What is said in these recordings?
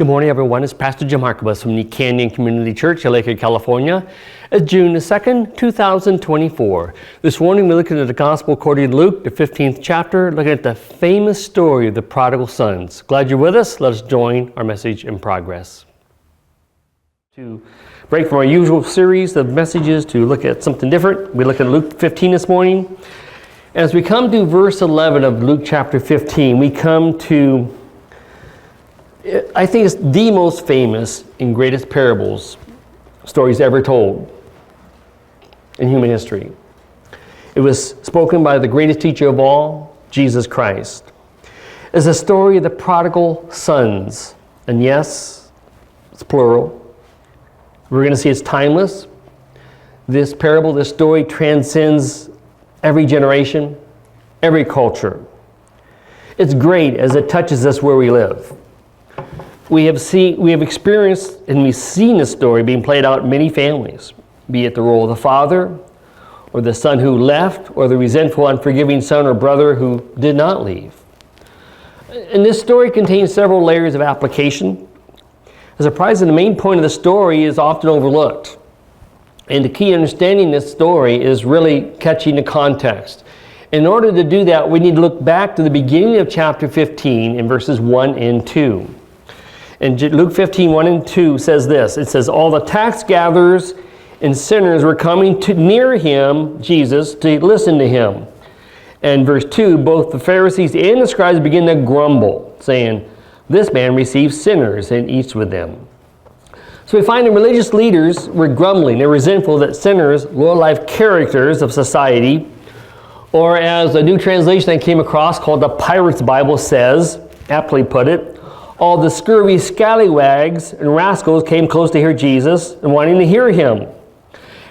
Good morning, everyone. It's Pastor Jim Harkabus from the Canyon Community Church in Lakewood, California. It's June the 2nd, 2024. This morning, we're looking at the Gospel according to Luke, the 15th chapter, looking at the famous story of the prodigal sons. Glad you're with us. Let us join our message in progress. To break from our usual series of messages to look at something different, we look at Luke 15 this morning. As we come to verse 11 of Luke chapter 15, we come to, I think it's the most famous and greatest parables stories ever told in human history. It was spoken by the greatest teacher of all, Jesus Christ. It's a story of the prodigal sons. And yes, it's plural. We're going to see it's timeless. This parable, this story transcends every generation, every culture. It's great as it touches us where we live. We have experienced and we've seen this story being played out in many families, be it the role of the father, or the son who left, or the resentful, unforgiving son or brother who did not leave. And this story contains several layers of application. As a prize, the main point of the story is often overlooked. And the key understanding this story is really catching the context. In order to do that, we need to look back to the beginning of chapter 15 in verses 1 and 2. And Luke 15, 1 and 2 says this. It says, all the tax gatherers and sinners were coming near him, Jesus, to listen to him. And verse 2, both the Pharisees and the scribes began to grumble, saying, this man receives sinners and eats with them. So we find the religious leaders were grumbling. They're resentful that sinners, low-life characters of society, or as a new translation I came across called the Pirates Bible says, aptly put it, all the scurvy scallywags and rascals came close to hear Jesus and wanting to hear him.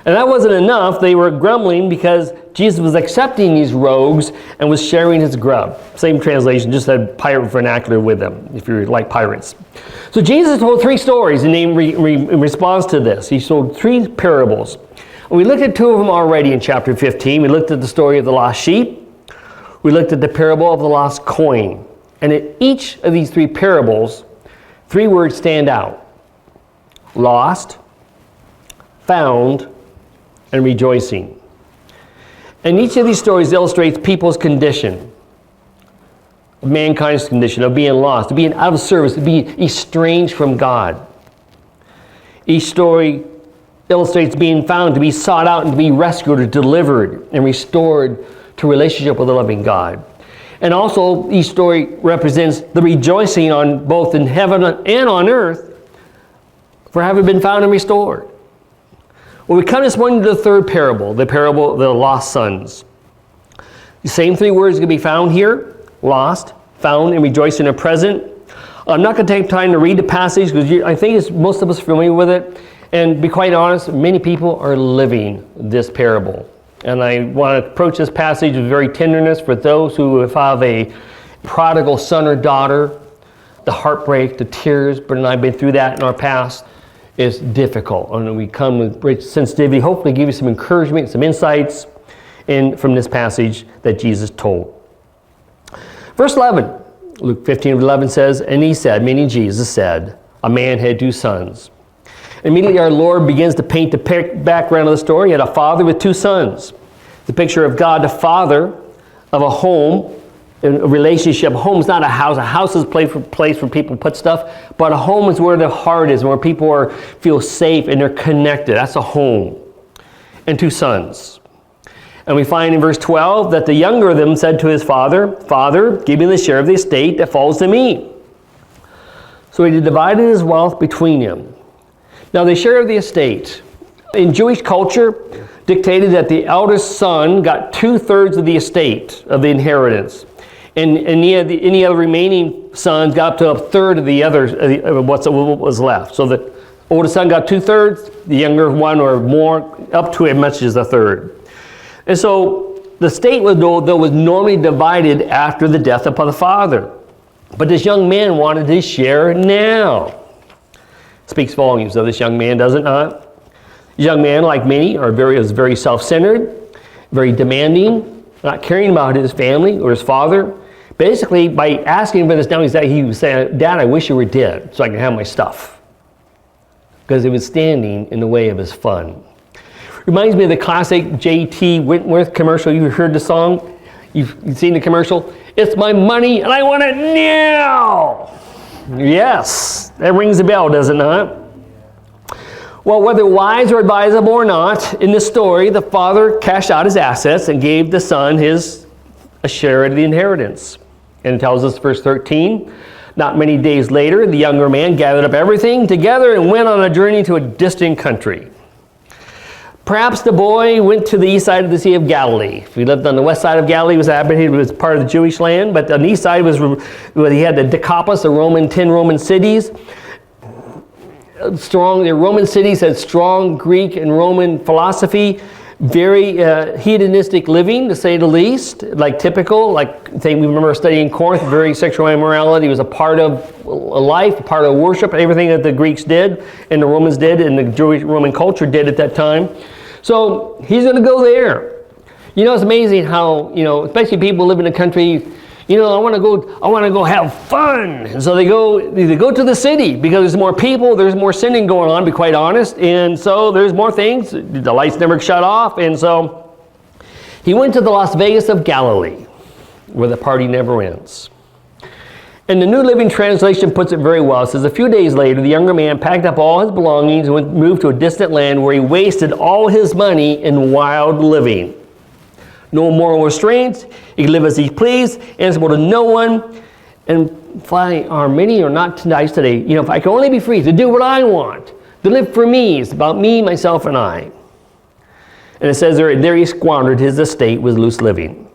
And that wasn't enough. They were grumbling because Jesus was accepting these rogues and was sharing his grub. Same translation, just had pirate vernacular with them, if you like pirates. So Jesus told three stories in response to this. He told three parables. And we looked at two of them already in chapter 15. We looked at the story of the lost sheep. We looked at the parable of the lost coin. And in each of these three parables, three words stand out. Lost, found, and rejoicing. And each of these stories illustrates people's condition, mankind's condition of being lost, of being out of service, of being estranged from God. Each story illustrates being found, to be sought out, and to be rescued or delivered and restored to relationship with the loving God. And also, each story represents the rejoicing on both in heaven and on earth for having been found and restored. Well, we come this morning to the third parable, the parable of the lost sons. The same three words can be found here, lost, found, and rejoicing in the present. I'm not going to take time to read the passage because I think most of us are familiar with it. And to be quite honest, many people are living this parable. And I want to approach this passage with very tenderness for those who have a prodigal son or daughter. The heartbreak, the tears, Brent and I have been through that in our past. Is difficult. And we come with great sensitivity, hopefully give you some encouragement, some insights from this passage that Jesus told. Verse 11, Luke 15:11 says, and he said, meaning Jesus said, a man had two sons. Immediately our Lord begins to paint the background of the story. He had a father with two sons. The picture of God, the father of a home, a relationship. A home is not a house. A house is a place where people put stuff. But a home is where the heart is, where people feel safe and they're connected. That's a home. And two sons. And we find in verse 12 that the younger of them said to his father, Father, give me the share of the estate that falls to me. So he divided his wealth between them. Now the share of the estate in Jewish culture dictated that the eldest son got 2/3 of the estate, of the inheritance. And any other remaining sons got up to 1/3 of the others, what was left. So the oldest son got 2/3, the younger one or more, up to as much as 1/3. And so the estate was normally divided after the death of the father. But this young man wanted his share now. Speaks volumes of this young man, does it not? This young man, like many, is very self-centered, very demanding, not caring about his family or his father, Basically, by asking him for this now, he was saying, Dad, I wish you were dead so I can have my stuff. Because it was standing in the way of his fun. Reminds me of the classic J.T. Wentworth commercial. You've heard the song? You've seen the commercial? It's my money and I want it now! Yes, that rings a bell, does it not? Well, whether wise or advisable or not, in this story, the father cashed out his assets and gave the son a share of the inheritance. And it tells us, verse 13, not many days later, the younger man gathered up everything together and went on a journey to a distant country. Perhaps the boy went to the east side of the Sea of Galilee. If he lived on the west side of Galilee, it was part of the Jewish land, but on the east side was where he had the Decapolis, the 10 Roman cities. The Roman cities had strong Greek and Roman philosophy, very hedonistic living, to say the least, like typical, we remember studying Corinth, very sexual immorality was a part of life, a part of worship, everything that the Greeks did and the Romans did and the Jewish Roman culture did at that time. So he's going to go there. You know, it's amazing how, especially people live in a country, I want to go have fun. And so they go to the city because there's more people, there's more sinning going on, to be quite honest. And so there's more things. The lights never shut off. And so he went to the Las Vegas of Galilee, where the party never ends. And the New Living Translation puts it very well. It says, a few days later, the younger man packed up all his belongings and moved to a distant land where he wasted all his money in wild living. No moral restraints. He could live as he pleased, answerable to no one. And are many or not nice today? If I can only be free to do what I want, to live for me, it's about me, myself, and I. And it says there he squandered his estate with loose living.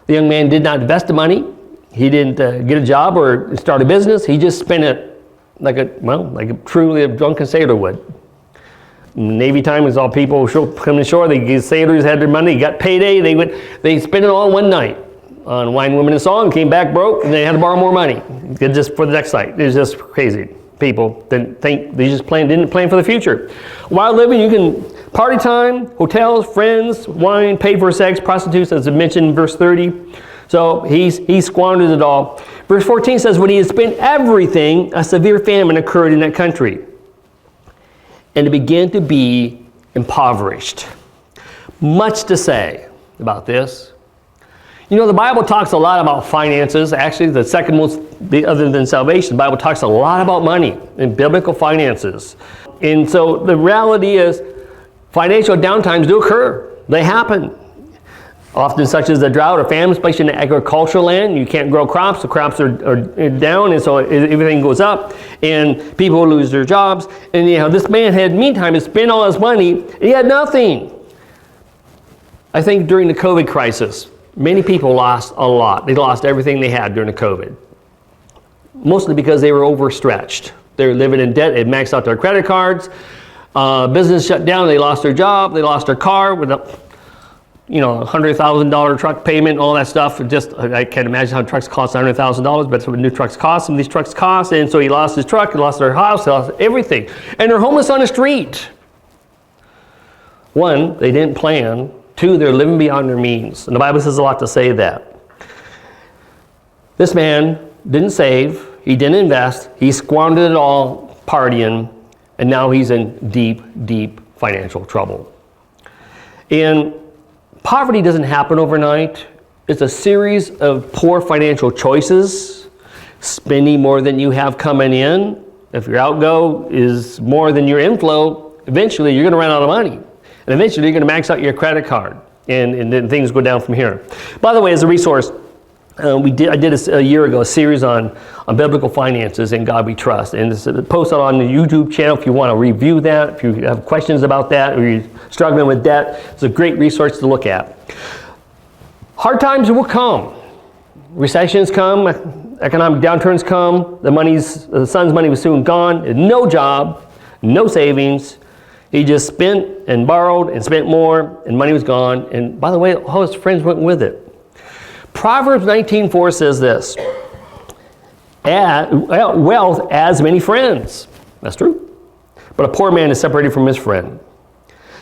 The young man did not invest the money. He didn't get a job or start a business. He just spent it like a truly drunken sailor would. Navy time was all people coming ashore. The sailors had their money, got payday. They spent it all one night on wine, women, and song. Came back broke, and they had to borrow more money just for the next night. It was just crazy. People didn't plan for the future. Wild living, you can party time, hotels, friends, wine, pay for sex, prostitutes, as I mentioned in verse 30. So he squandered it all. Verse 14 says, when he had spent everything, a severe famine occurred in that country, and it began to be impoverished. Much to say about this. The Bible talks a lot about finances. Actually, the second most, other than salvation, the Bible talks a lot about money and biblical finances. And so the reality is, financial downtimes do occur. They happen. Often such as a drought or famine, especially in agricultural land. You can't grow crops, the crops are down, and so everything goes up, and people lose their jobs. And this man had, meantime, to spend all his money, and he had nothing. I think during the COVID crisis, many people lost a lot. They lost everything they had during the COVID. Mostly because they were overstretched. They were living in debt, they maxed out their credit cards, business shut down, they lost their job, they lost their car with $100,000 truck payment, all that stuff. I can't imagine how trucks cost $100,000, but that's what new trucks cost. Some of these trucks cost, and so he lost his truck, he lost their house, he lost everything. And they're homeless on the street. One, they didn't plan. Two, they're living beyond their means. And the Bible says a lot to say that. This man didn't save, he didn't invest, he squandered it all partying, and now he's in deep, deep financial trouble. And poverty doesn't happen overnight. It's a series of poor financial choices, spending more than you have coming in. If your outgo is more than your inflow, eventually you're going to run out of money. And eventually you're going to max out your credit card. And then things go down from here. By the way, as a resource, I did a year ago a series on biblical finances and God we trust, and it's posted on the YouTube channel if you want to review that, if you have questions about that, or you're struggling with debt. It's a great resource to look at. Hard times will come. Recessions come, economic downturns come, the son's money was soon gone, no job, no savings. He just spent and borrowed and spent more, and money was gone. And by the way, all his friends went with it. Proverbs 19:4 says this, wealth adds many friends. That's true. But a poor man is separated from his friend.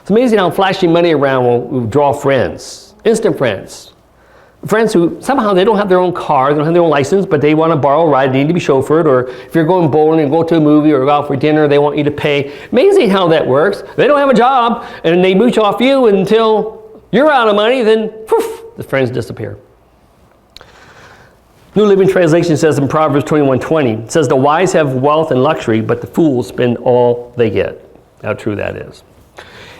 It's amazing how flashing money around will draw friends, instant friends. Friends who somehow they don't have their own car, they don't have their own license, but they want to borrow a ride, they need to be chauffeured, or if you're going bowling and go to a movie or go out for dinner, they want you to pay. Amazing how that works. They don't have a job, and they mooch off you until you're out of money, then poof, the friends disappear. New Living Translation says in Proverbs 21:20, it says, the wise have wealth and luxury, but the fools spend all they get. How true that is.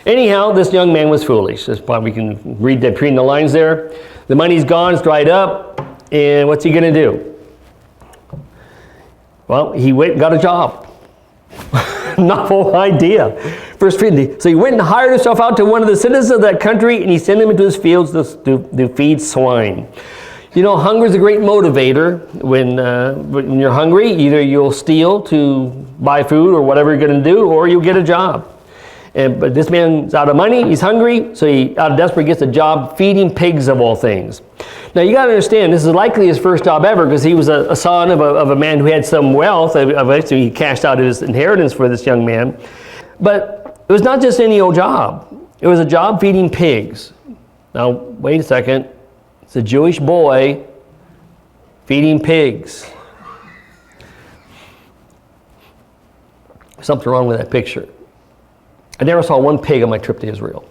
Anyhow, this young man was foolish. That's why we can read that between the lines there. The money's gone, it's dried up, and what's he going to do? Well, he went and got a job. Novel idea. Verse 50. So he went and hired himself out to one of the citizens of that country, and he sent him into his fields to feed swine. You know, hunger is a great motivator. When you're hungry, either you'll steal to buy food or whatever you're going to do, or you'll get a job. But this man's out of money, he's hungry, so he, out of desperate, gets a job feeding pigs of all things. Now you got to understand, this is likely his first job ever, because he was a son of a man who had some wealth. Eventually he cashed out his inheritance for this young man. But it was not just any old job. It was a job feeding pigs. Now, wait a second. It's a Jewish boy feeding pigs. Something wrong with that picture. I never saw one pig on my trip to Israel.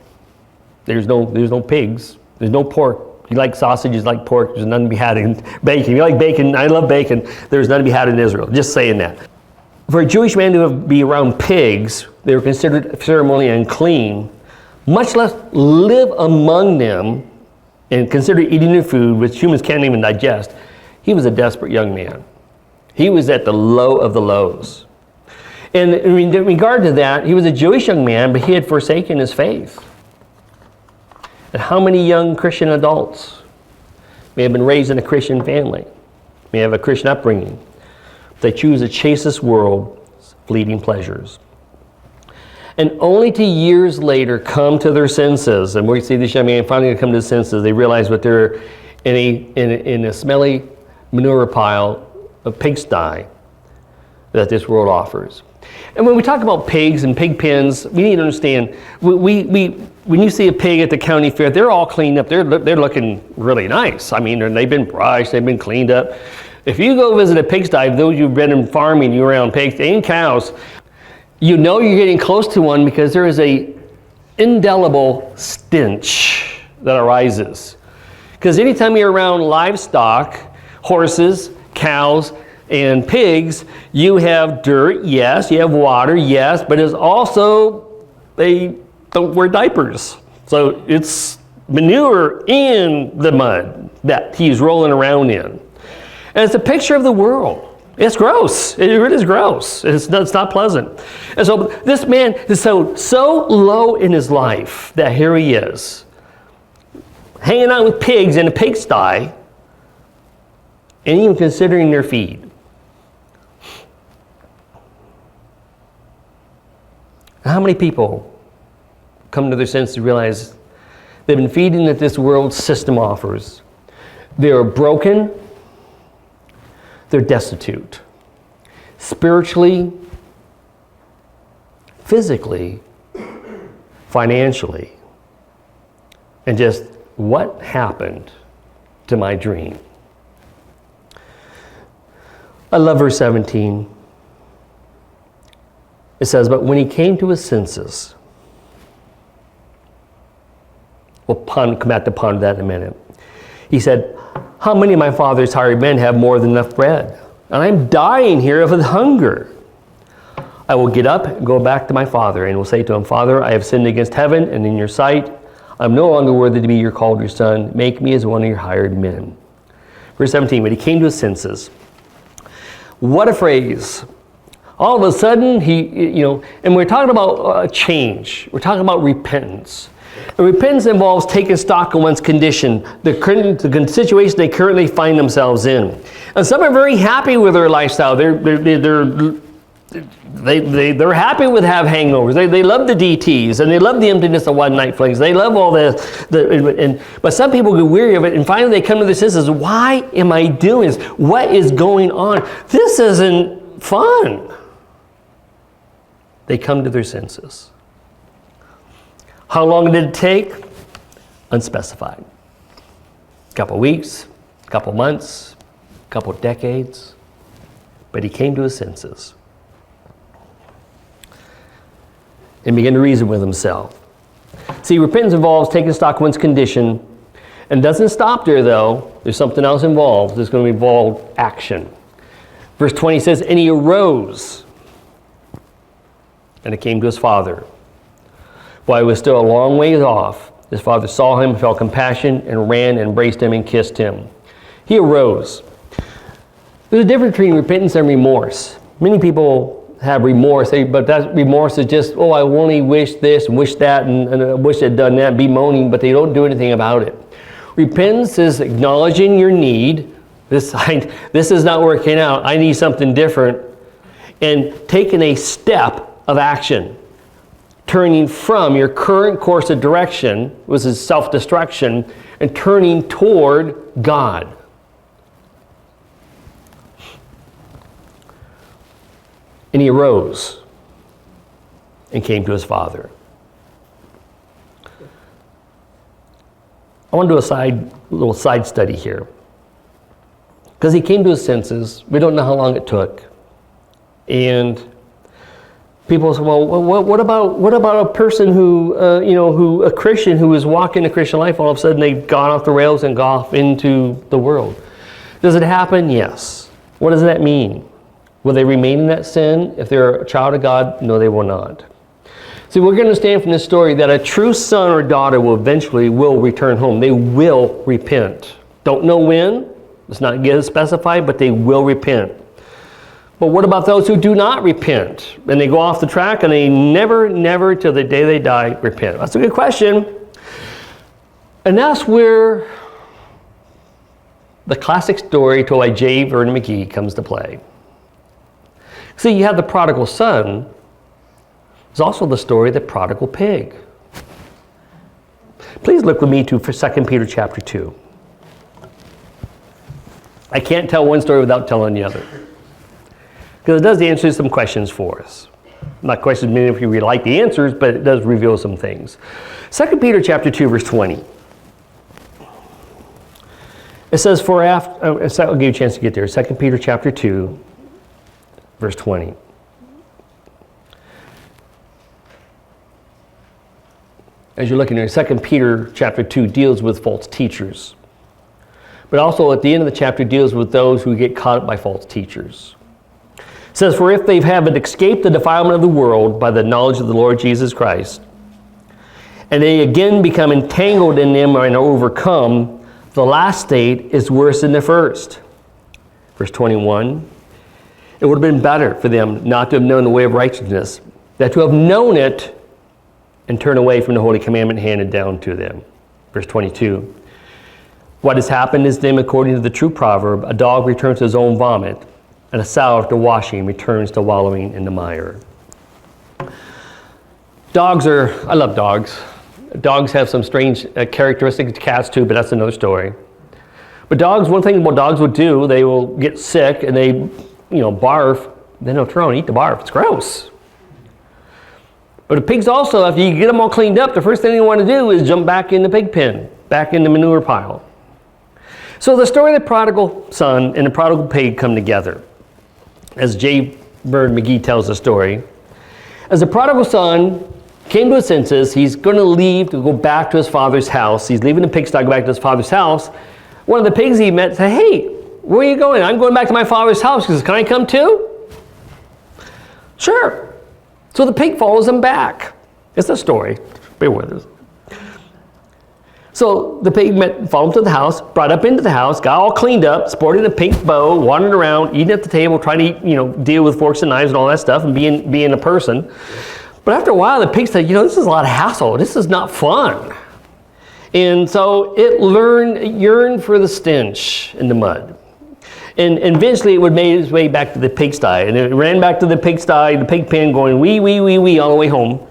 There's no pigs. There's no pork. You like sausage, you like pork, there's none to be had in bacon. You like bacon, I love bacon, there's none to be had in Israel. Just saying that. For a Jewish man to be around pigs, they were considered ceremonially unclean, much less live among them and consider eating their food, which humans can't even digest. He was a desperate young man. He was at the low of the lows. And in regard to that, he was a Jewish young man, but he had forsaken his faith. And how many young Christian adults may have been raised in a Christian family, may have a Christian upbringing, they choose to chase this world's fleeting pleasures. And only to years later come to their senses, and we see this young man finally come to his senses, they realize what they're in a smelly manure pile of pigsty that this world offers. And when we talk about pigs and pig pens, we need to understand, when you see a pig at the county fair, they're all cleaned up. They're looking really nice. I mean, they've been brushed, they've been cleaned up. If you go visit a pigsty, those who've been in farming, you're around pigs and cows, you know you're getting close to one because there is a indelible stench that arises. Because anytime you're around livestock, horses, cows, and pigs, you have dirt, yes, you have water, yes, but it's also, they don't wear diapers. So it's manure in the mud that he's rolling around in. And it's a picture of the world. It's gross. It really is gross. It's not pleasant. And so this man is so low in his life that here he is, hanging out with pigs in a pigsty, and even considering their feed. How many people come to their senses to realize they've been feeding that this world system offers? They are broken, they're destitute, spiritually, physically, financially, and just what happened to my dream? I love verse 17. It says, but when he came to his senses, we'll come back to ponder that in a minute. He said, how many of my father's hired men have more than enough bread? And I'm dying here of hunger. I will get up and go back to my father and will say to him, Father, I have sinned against heaven and in your sight. I'm no longer worthy to be called your son. Make me as one of your hired men. Verse 17, when he came to his senses. What a phrase. All of a sudden, and we're talking about change. We're talking about repentance. And repentance involves taking stock of one's condition, the situation they currently find themselves in. And some are very happy with their lifestyle. They're happy with have hangovers. They love the DTs, and they love the emptiness of one-night flings. They love all this. But some people get weary of it, and finally they come to their senses. Why am I doing this? What is going on? This isn't fun. They come to their senses. How long did it take? Unspecified. a couple weeks, a couple months, a couple decades, but he came to his senses and began to reason with himself. See, repentance involves taking stock of one's condition, and doesn't stop there though. There's something else involved. There's going to involve action. Verse 20 says, and he arose, and it came to his father. While he was still a long ways off, his father saw him, felt compassion, and ran and embraced him and kissed him. He arose. There's a difference between repentance and remorse. Many people have remorse, but that remorse is just, oh, I only wish this and wish that and I wish I'd done that, bemoaning, but they don't do anything about it. Repentance is acknowledging your need. This is not working out. I need something different. And taking a step of action. Turning from your current course of direction, which is self-destruction, and turning toward God. And he arose and came to his father. I want to do a little side study here. Because he came to his senses. We don't know how long it took. And people say, well, what about a person who, a Christian who was walking a Christian life, all of a sudden they've gone off the rails and gone off into the world? Does it happen? Yes. What does that mean? Will they remain in that sin? If they're a child of God, no, they will not. See, we're going to understand from this story that a true son or daughter will eventually return home. They will repent. Don't know when. It's not yet specified, but they will repent. But what about those who do not repent? And they go off the track and they never till the day they die repent? That's a good question. And that's where the classic story told by J. Vernon McGee comes to play. See, you have the prodigal son. There's also the story of the prodigal pig. Please look with me to 2 Peter chapter 2. I can't tell one story without telling the other. Because it does answer some questions for us. Not questions meaning if you really like the answers, but it does reveal some things. 2 Peter chapter 2, verse 20. It says, I'll give you a chance to get there. 2 Peter chapter 2, verse 20. As you're looking there, 2 Peter chapter 2 deals with false teachers. But also at the end of the chapter deals with those who get caught up by false teachers. It says, for if they haven't escaped the defilement of the world by the knowledge of the Lord Jesus Christ, and they again become entangled in them and are overcome, the last state is worse than the first. Verse 21, it would have been better for them not to have known the way of righteousness, than to have known it and turn away from the holy commandment handed down to them. Verse 22, what has happened is them according to the true proverb, a dog returns to his own vomit, and a sow after washing returns to wallowing in the mire. I love dogs. Dogs have some strange characteristics, cats too, but that's another story. But dogs, one thing about dogs would do, they will get sick and they, barf, then they'll turn around and eat the barf. It's gross. But the pigs also, after you get them all cleaned up, the first thing they want to do is jump back in the pig pen, back in the manure pile. So the story of the prodigal son and the prodigal pig come together. As J. Vernon McGee tells the story, as the prodigal son came to his senses, he's going to leave to go back to his father's house. He's leaving the pigsty to go back to his father's house. One of the pigs he met said, hey, where are you going? I'm going back to my father's house. He says, can I come too? Sure. So the pig follows him back. It's a story. Bear with us. So the pig followed him to the house, brought up into the house, got all cleaned up, sporting a pink bow, wandering around, eating at the table, trying to eat, deal with forks and knives and all that stuff and being a person. But after a while, the pig said, this is a lot of hassle. This is not fun. And so it yearned for the stench in the mud. And eventually it would make its way back to the pigsty. And it ran back to the pigsty, the pig pen, going wee, wee, wee, wee all the way home.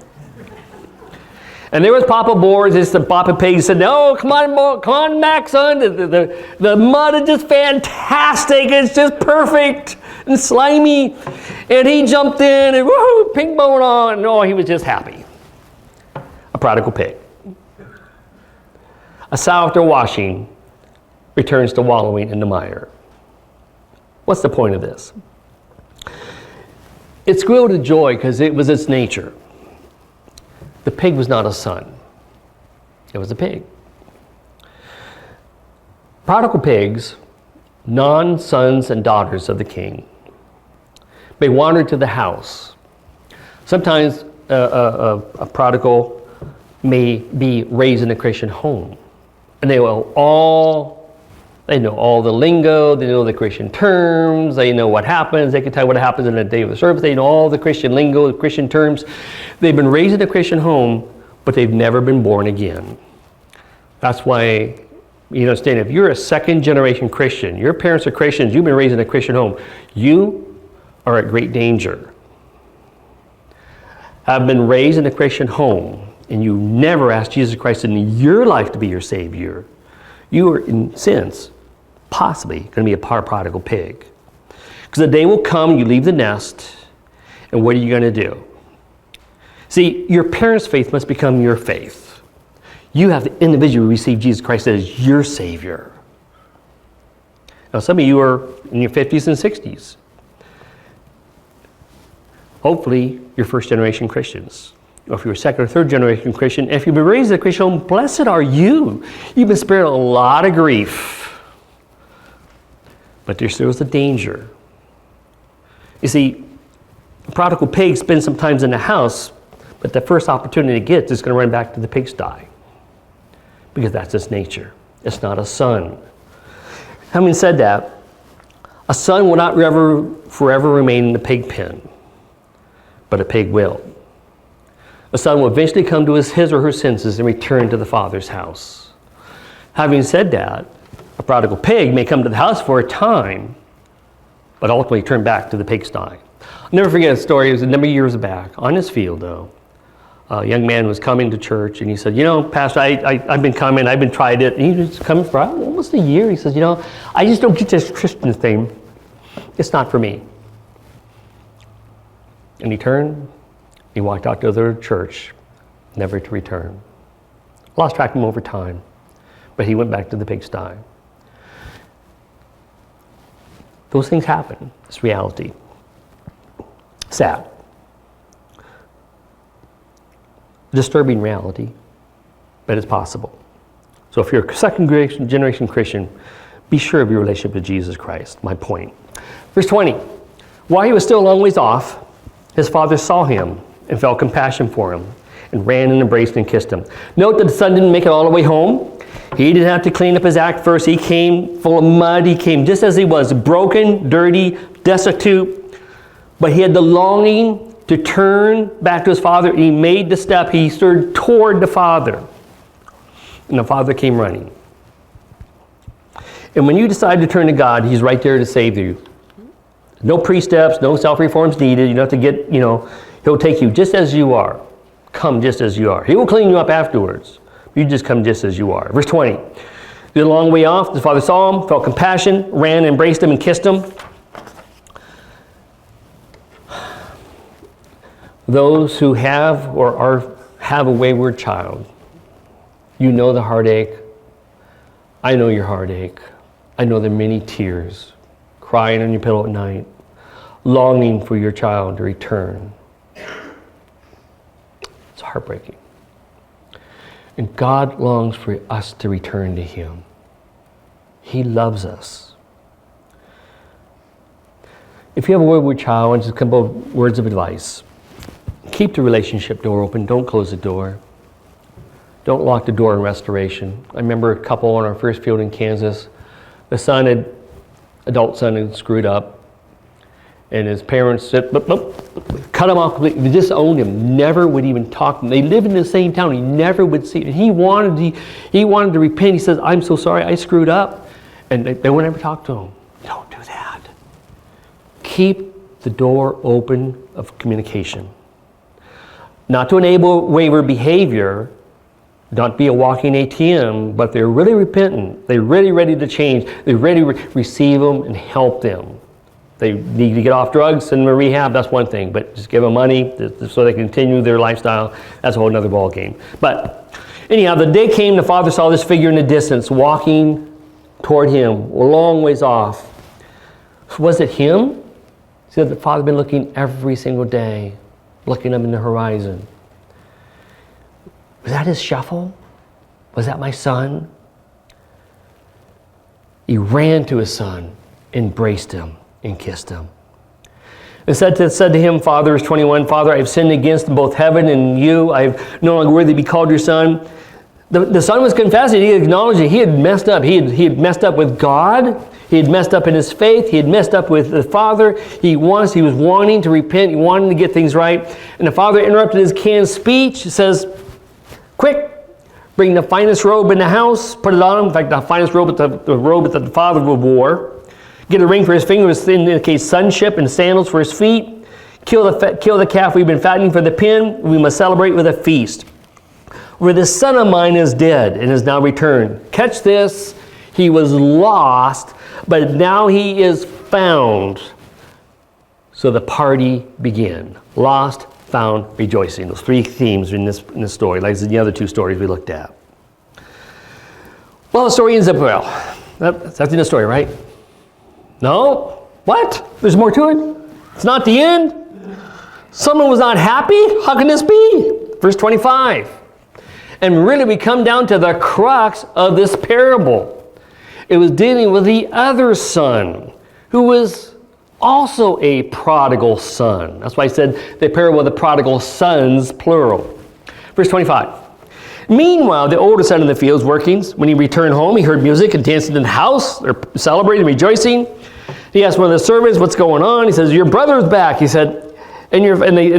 And there was Papa Boars, the Papa Pig said, no, come on back, son. The mud is just fantastic. It's just perfect and slimy. And he jumped in and woohoo, pink bone on. And oh, he was just happy. A prodigal pig. A sow after washing returns to wallowing in the mire. What's the point of this? It squealed with joy because it was its nature. The pig was not a son. It was a pig. Prodigal pigs, non-sons and daughters of the king, may wander to the house. Sometimes a prodigal may be raised in a Christian home. And they know all the lingo, they know the Christian terms, they know what happens, they can tell you what happens in the day of the service, they know all the Christian lingo, the Christian terms. They've been raised in a Christian home, but they've never been born again. That's why, you understand, if you're a second generation Christian, your parents are Christians, you've been raised in a Christian home, you are at great danger. Have been raised in a Christian home, and you never asked Jesus Christ in your life to be your Savior, you are, in sense, possibly going to be a prodigal pig. Because the day will come, you leave the nest, and what are you going to do? See, your parents' faith must become your faith. You have to individually receive Jesus Christ as your Savior. Now, some of you are in your 50s and 60s. Hopefully, you're first-generation Christians. Or if you're a second or third generation Christian, if you've been raised in a Christian home, blessed are you. You've been spared a lot of grief. But there still is a danger. You see, the prodigal pig spends some time in the house, but the first opportunity it gets is going to run back to the pigsty. Because that's its nature. It's not a son. Having said that, a son will not forever remain in the pig pen, but a pig will. A son will eventually come to his or her senses and return to the father's house. Having said that, a prodigal pig may come to the house for a time, but ultimately turn back to the pigsty. I'll never forget a story. It was a number of years back on this field, though. A young man was coming to church, and he said, Pastor, I've been coming, I've been tried it. And he was coming for almost a year. He says, I just don't get this Christian thing. It's not for me. And he turned. He walked out to the church, never to return. Lost track of him over time, but he went back to the pigsty. Those things happen. It's reality. Sad. Disturbing reality, but it's possible. So if you're a second generation Christian, be sure of your relationship with Jesus Christ. My point. Verse 20. While he was still a long ways off, his father saw him and felt compassion for him, and ran and embraced and kissed him. Note that the son didn't make it all the way home. He didn't have to clean up his act first. He came full of mud. He came just as he was, broken, dirty, destitute. But he had the longing to turn back to his father. He made the step. He stood toward the father. And the father came running. And when you decide to turn to God, he's right there to save you. No pre-steps, no self-reforms needed. You don't have to get, He'll take you just as you are. Come just as you are. He will clean you up afterwards. You just come just as you are. Verse 20. The long way off, the father saw him, felt compassion, ran, embraced him, and kissed him. Those who have have a wayward child, you know the heartache. I know your heartache. I know the many tears, crying on your pillow at night, longing for your child to return. It's heartbreaking. And God longs for us to return to Him. He loves us. If you have a wayward child, and just a couple of words of advice. Keep the relationship door open. Don't close the door. Don't lock the door in restoration. I remember a couple on our first field in Kansas. The adult son had screwed up. And his parents said, cut him off completely. They disowned him. Never would even talk to him. They lived in the same town. He never would see him. He wanted to repent. He says, I'm so sorry. I screwed up. And they would never talk to him. Don't do that. Keep the door open of communication. Not to enable wayward behavior, not be a walking ATM, but they're really repentant. They're really ready to change. They're ready to receive them and help them. They need to get off drugs, send them to rehab, that's one thing. But just give them money so they can continue their lifestyle, that's a whole other ball game. But anyhow, the day came, the father saw this figure in the distance, walking toward him, a long ways off. Was it him? He said the Father had been looking every single day, looking up in the horizon. Was that his shuffle? Was that my son? He ran to his son, embraced him, and kissed him. And said to him, Father, verse 21, Father, I have sinned against both heaven and you. I have no longer worthy to be called your son. The son was confessing. He acknowledged that he had messed up. He had messed up with God. He had messed up in his faith. He had messed up with the Father. He was wanting to repent. He wanted to get things right. And the Father interrupted his canned speech. He says, quick, bring the finest robe in the house, put it on him. In fact, the finest robe, the robe that the Father wore. Get a ring for his finger, which indicates sonship, and sandals for his feet. Kill the calf we've been fattening for the pen. We must celebrate with a feast. For this son of mine is dead and is now returned. Catch this. He was lost, but now he is found. So the party began. Lost, found, rejoicing. Those three themes in this story, like in the other two stories we looked at. Well, the story ends up well. That's in the story, right? No? What? There's more to it? It's not the end? Someone was not happy? How can this be? Verse 25. And really we come down to the crux of this parable. It was dealing with the other son, who was also a prodigal son. That's why I said the parable of the prodigal sons, plural. Verse 25. Meanwhile, the older son in the fields working, when he returned home, he heard music and dancing in the house. They're celebrating, rejoicing. He asked one of the servants, what's going on? He says, your brother's back. He said, and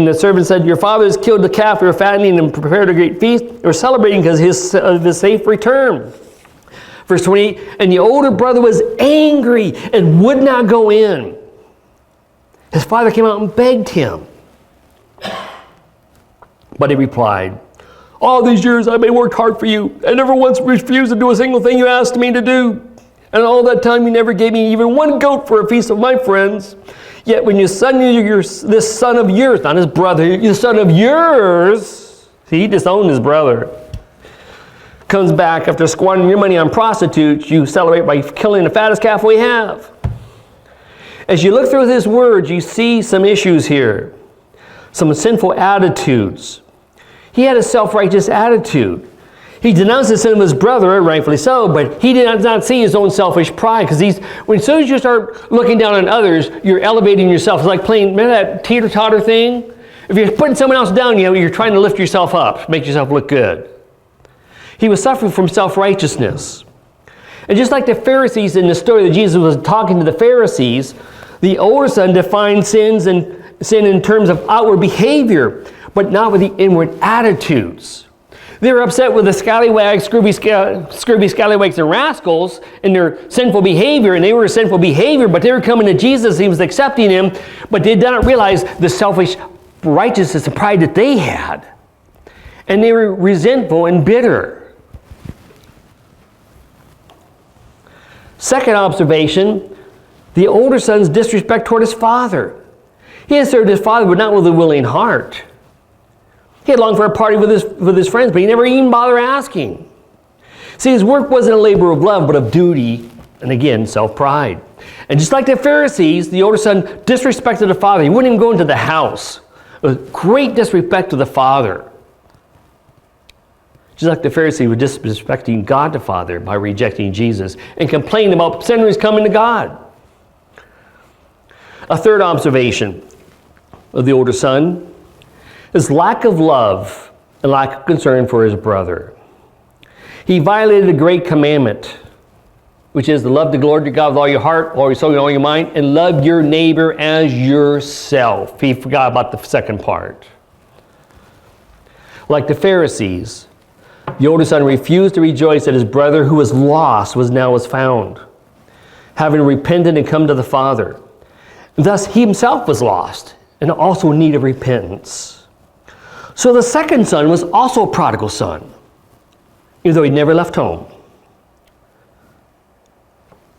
the servant said, your father has killed the calf we were fattening and prepared a great feast. They were celebrating because of his safe return. Verse 28, and the older brother was angry and would not go in. His father came out and begged him. But he replied, all these years I have worked hard for you. I never once refused to do a single thing you asked me to do. And all that time you never gave me even one goat for a feast of my friends. Yet when this son of yours, not his brother, your son of yours, see, he disowned his brother, comes back after squandering your money on prostitutes, you celebrate by killing the fattest calf we have. As you look through his words, you see some issues here, some sinful attitudes. He had a self-righteous attitude. He denounced the sin of his brother, rightfully so, but he did not see his own selfish pride, because as soon as you start looking down on others, you're elevating yourself. It's like playing, remember that teeter-totter thing? If you're putting someone else down, you're trying to lift yourself up, make yourself look good. He was suffering from self-righteousness. And just like the Pharisees in the story that Jesus was talking to the Pharisees, the older son defined sin in terms of outward behavior, but not with the inward attitudes. They were upset with the scallywags, scurvy scallywags and rascals in their sinful behavior, and they were sinful behavior, but they were coming to Jesus, he was accepting him, but they did not realize the selfish righteousness and pride that they had. And they were resentful and bitter. Second observation, the older son's disrespect toward his father. He had served his father, but not with a willing heart. He had longed for a party with his friends, but he never even bothered asking. See, his work wasn't a labor of love, but of duty, and again, self-pride. And just like the Pharisees, the older son disrespected the father. He wouldn't even go into the house. With great disrespect to the father. Just like the Pharisee was disrespecting God the Father by rejecting Jesus and complaining about sinners coming to God. A third observation of the older son is lack of love and lack of concern for his brother. He violated a great commandment, which is to love the Lord your God with all your heart, all your soul, and all your mind, and love your neighbor as yourself. He forgot about the second part. Like the Pharisees, the older son refused to rejoice that his brother who was lost was found, having repented and come to the Father. Thus he himself was lost and also in need of repentance. So the second son was also a prodigal son, even though he never left home.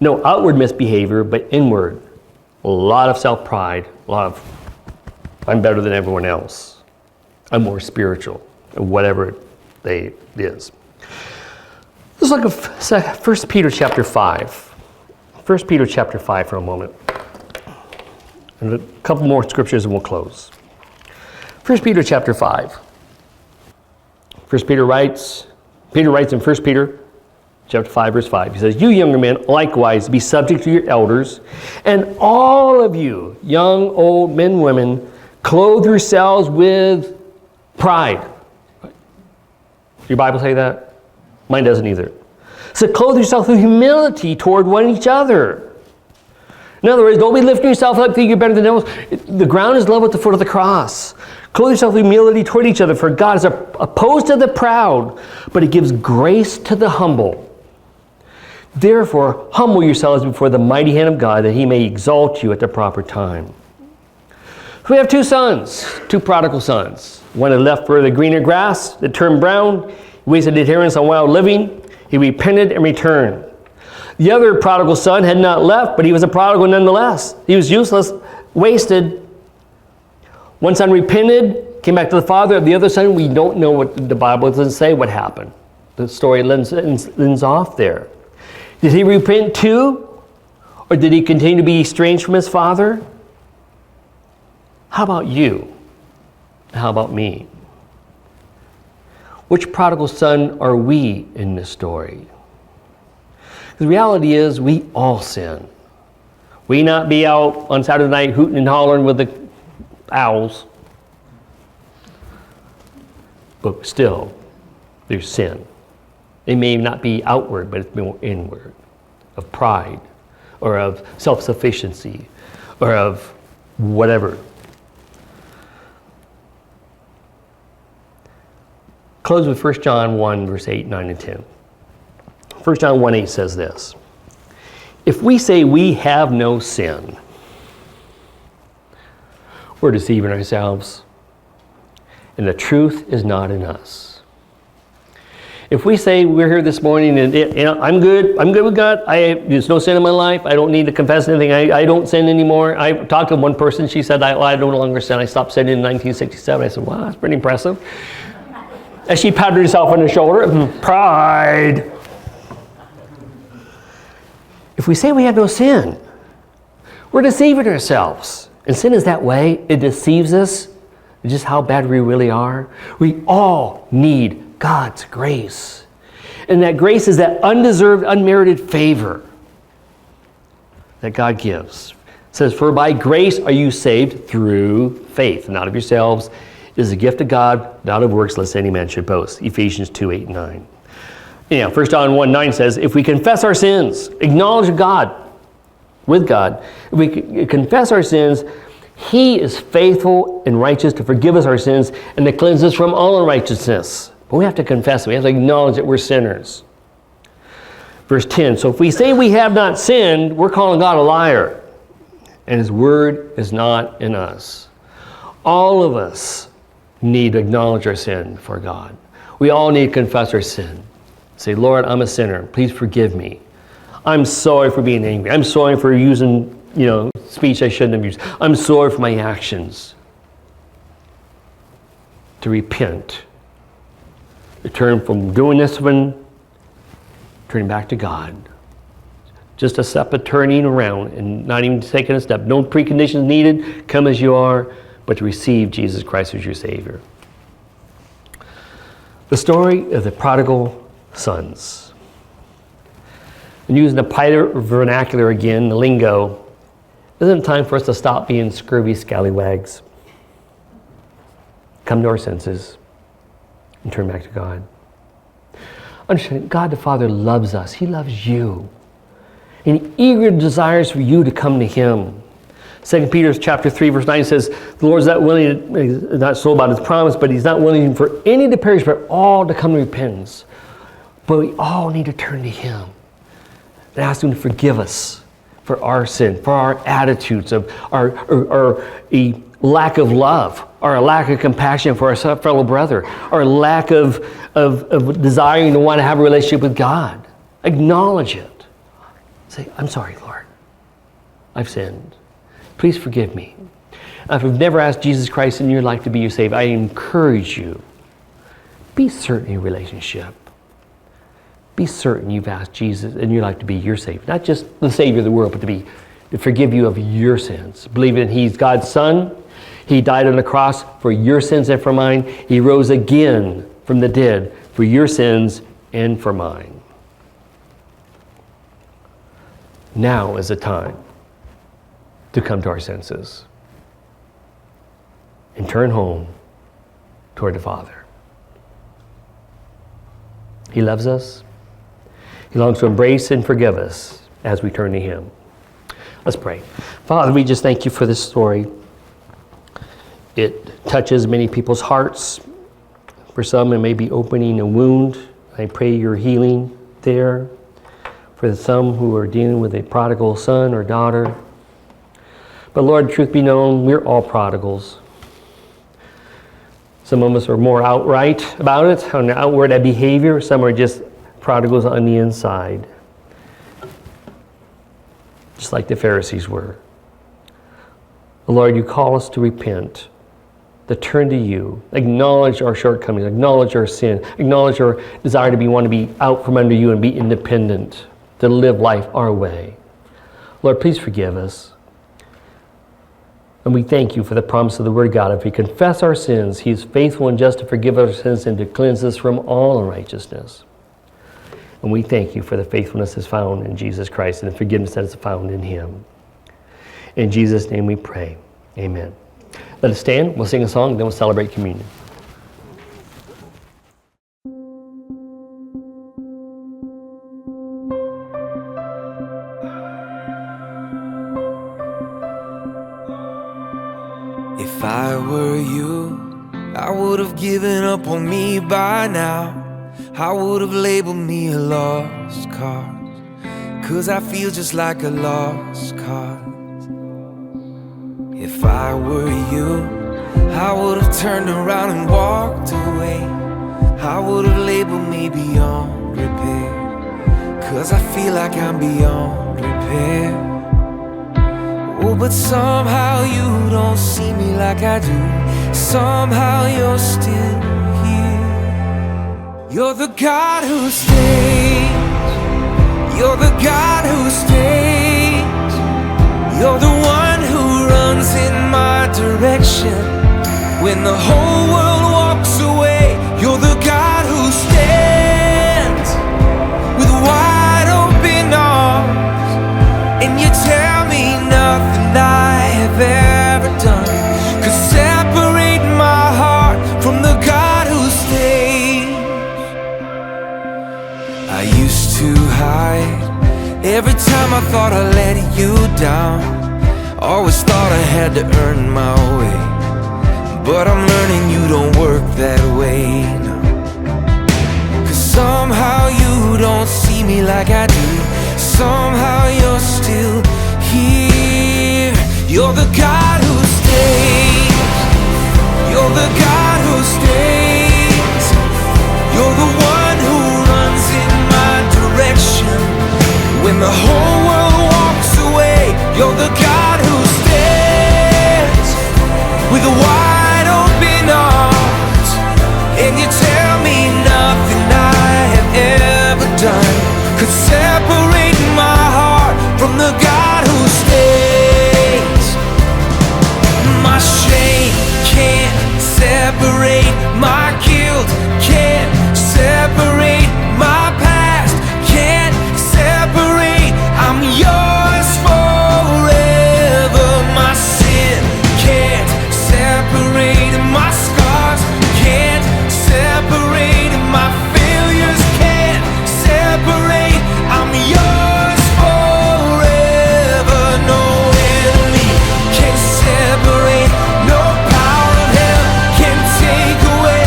No outward misbehavior, but inward. A lot of self-pride, a lot of, I'm better than everyone else. I'm more spiritual, whatever it is. Let's look at 1 Peter chapter 5. 1 Peter chapter 5 for a moment. And a couple more scriptures and we'll close. 1 Peter chapter 5. Peter writes in 1 Peter chapter 5, verse 5. He says, "You younger men, likewise, be subject to your elders, and all of you, young, old, men, women, clothe yourselves with pride." Your Bible say that? Mine doesn't either. So clothe yourself with humility toward one each other. In other words, don't be lifting yourself up thinking you're better than else. The ground is level at the foot of the cross. Clothe yourself with humility toward each other, for God is opposed to the proud, but He gives grace to the humble. Therefore, humble yourselves before the mighty hand of God, that He may exalt you at the proper time. We have two sons, two prodigal sons. One had left for the greener grass that turned brown. He wasted adherence on wild living. He repented and returned. The other prodigal son had not left, but he was a prodigal nonetheless. He was useless, wasted. One son repented, came back to the father. The other son, we don't know what the Bible doesn't say what happened. The story ends off there. Did he repent too? Or did he continue to be estranged from his father? How about you? How about me? Which prodigal son are we in this story? The reality is we all sin. We not be out on Saturday night hooting and hollering with the owls. But still, there's sin. It may not be outward, but it's more inward, of pride, or of self-sufficiency, or of whatever. Close with 1 John 1, verse 8, 9, and 10. 1 John 1, 8 says this: "If we say we have no sin, we're deceiving ourselves, and the truth is not in us." If we say we're here this morning and I'm good with God, there's no sin in my life, I don't need to confess anything, I don't sin anymore. I talked to one person, she said, I no longer sin, I stopped sinning in 1967. I said, wow, that's pretty impressive. As she patted herself on the shoulder, pride. If we say we have no sin, we're deceiving ourselves. And sin is that way. It deceives us, just how bad we really are. We all need God's grace. And that grace is that undeserved, unmerited favor that God gives. It says, "For by grace are you saved through faith, not of yourselves. It is a gift of God, not of works, lest any man should boast." Ephesians 2, 8, and 9. 1 John 1, 9 says, "If we confess our sins, acknowledge God, with God, if we confess our sins, He is faithful and righteous to forgive us our sins and to cleanse us from all unrighteousness." But we have to confess it. We have to acknowledge that we're sinners. Verse 10, "So if we say we have not sinned, we're calling God a liar, and His word is not in us." All of us need to acknowledge our sin before God. We all need to confess our sin. Say, "Lord, I'm a sinner. Please forgive me. I'm sorry for being angry. I'm sorry for using, speech I shouldn't have used. I'm sorry for my actions." To repent. To turn from doing this one, turning back to God. Just a step of turning around and not even taking a step. No preconditions needed. Come as you are, but to receive Jesus Christ as your Savior. The story of the prodigal sons. And using the Pilate vernacular again, the lingo, isn't it time for us to stop being scurvy scallywags? Come to our senses and turn back to God. Understand, God the Father loves us. He loves you. And He eagerly desires for you to come to Him. 2 Peter chapter 3, verse 9 says, "The Lord is not willing, not so about His promise, but He's not willing for any to perish, but all to come to repentance." But we all need to turn to Him and ask Him to forgive us for our sin, for our attitudes, of our lack of love, our lack of compassion for our fellow brother, our lack of desiring to want to have a relationship with God. Acknowledge it. Say, "I'm sorry, Lord. I've sinned. Please forgive me." If you've never asked Jesus Christ in your life to be your Savior, I encourage you, be certain in your relationship. be certain you've asked Jesus in your life to be your Savior. Not just the Savior of the world, but to forgive you of your sins. Believe in He's God's Son. He died on the cross for your sins and for mine. He rose again from the dead for your sins and for mine. Now is the time to come to our senses and turn home toward the Father. He loves us. He longs to embrace and forgive us as we turn to Him. Let's pray. Father, we just thank you for this story. It touches many people's hearts. For some, it may be opening a wound. I pray your healing there. For some who are dealing with a prodigal son or daughter. But Lord, truth be known, we're all prodigals. Some of us are more outright about it, on the outward behavior. Some are just prodigals on the inside. Just like the Pharisees were. Lord, you call us to repent, to turn to you, acknowledge our shortcomings, acknowledge our sin, acknowledge our desire to want to be out from under you and be independent, to live life our way. Lord, please forgive us. And we thank you for the promise of the Word of God. If we confess our sins, He is faithful and just to forgive our sins and to cleanse us from all unrighteousness. And we thank you for the faithfulness that's found in Jesus Christ and the forgiveness that is found in Him. In Jesus' name we pray. Amen. Let us stand. We'll sing a song, then we'll celebrate communion. If I were you, I would have given up on me by now. I would have labeled me a lost cause, 'cause I feel just like a lost cause. If I were you, I would have turned around and walked away. I would have labeled me beyond repair, 'cause I feel like I'm beyond repair. Oh, but somehow you don't see me like I do. Somehow you're still here. You're the God who stays. You're the God who stays. You're the one who runs in my direction when the whole world walks away. You're the God who stands with wide open arms, and you tell me nothing I have ever done could separate my heart from the God who stays. I used to hide every time I thought I let you down. Always thought I had to earn my way, but I'm learning you don't work that way now. 'Cause somehow you don't see me like I do. Somehow you're still here. You're the God who stays. You're the God who stays. You're the one who runs in my direction when the whole world walks away. You're the God who stands with wide open arms, and you tell me nothing I have ever done could separate my heart from the God who stays. My shame can't separate, my guilt can't separate, my past can't separate. I'm yours forever. My sin can't separate, my scars can't separate, my failures can't separate. I'm yours forever. No enemy can separate, no power of hell can take away.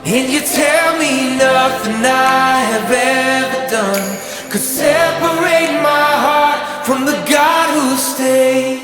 And you tell me nothing I have ever done could separate my heart from the God who stays.